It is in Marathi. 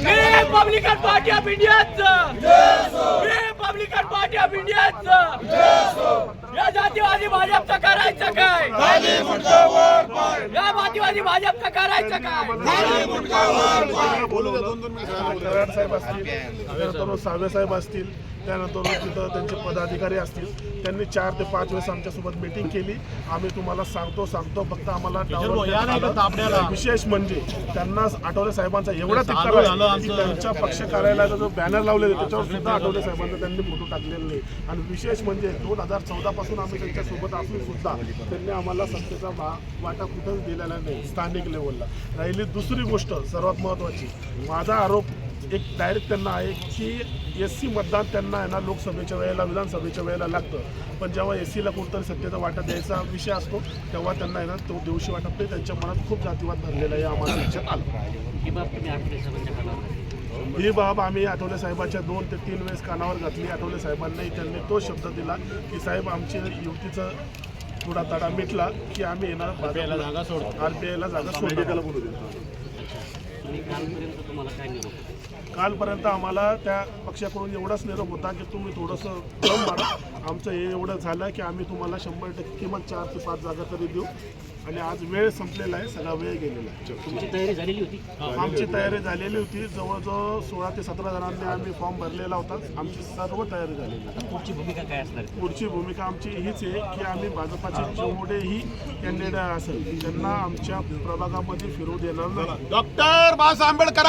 रिपब्लिकन पार्टी ऑफ इंडियाचं रिपब्लिकन पार्टी ऑफ इंडियाचं या जातीवादी भाजपचं करायचं काय? या जातीवादी भाजपचं करायचं काय? कराड साहेब असतील, त्यानंतर सावे साहेब असतील, त्यानंतर तिथं त्यांचे पदाधिकारी असतील. त्यांनी 4 ते 5 वेळेस आमच्यासोबत मीटिंग केली. आम्ही तुम्हाला सांगतो फक्त आम्हाला विशेष म्हणजे त्यांना आठवले साहेबांचा एवढा तिक्कार आहे की त्यांच्या पक्ष कार्यालयाचा जो बॅनर लावलेला त्याच्यावर सुद्धा आठवले साहेबांचा त्यांनी फोटो टाकलेले नाही. आणि विशेष म्हणजे 2014 पासून आम्ही त्यांच्यासोबत असून सुद्धा त्यांनी आम्हाला सत्तेचा वाटा कुठंच दिलेला नाही स्थानिक लेवलला. राहिली दुसरी गोष्ट सर्वात महत्त्वाची, माझा आरोप एक डायरेक्ट त्यांना आहे की SC मतदान त्यांना आहे ना लोकसभेच्या वेळेला विधानसभेच्या वेळेला लागतं, पण जेव्हा SCला कुठंतरी सत्तेचा वाटा द्यायचा विषय असतो तेव्हा त्यांना आहे ना तो दिवशी वाटप नाही. त्यांच्या मनात खूप जातीवाद भरलेला आहे. आम्हाला लक्षात आलं ही बाब आम्ही आठवले साहेबांच्या 2 ते 3 वेळेस कानावर घातली. आठवले साहेबांनाही त्यांनी तो शब्द दिला की साहेब आमची युतीचं थोडा तडा मिटला की आम्ही येणार RPIला जागा सोडतो. त्याला बोलू देतो. कालपर्यंत आम्हाला त्या पक्षाकडून एवढाच निरोप होता की तुम्ही थोडंसं दम मारा. आमचं हे एवढं झालं की आम्ही तुम्हाला 100% किमान 4 ते 5 जागा तरी देऊ. आणि आज वेळ संपलेला आहे, सगळा वेळ गेलेला आहे. तुमची तयारी झालेली होती? आमची तयारी झालेली होती. जवळजवळ 16 ते 17 जणांनी आम्ही फॉर्म भरलेला होता. आमची सर्व तयारी झालेली आहे. पुढची भूमिका काय असणार? पुढची भूमिका आमची हीच आहे की आम्ही भाजपाचे जेवढेही कॅन्डिडेट असेल त्यांना आमच्या प्रभागामध्ये फिरू देणार नाही. डॉक्टर बाबासाहेब आंबेडकर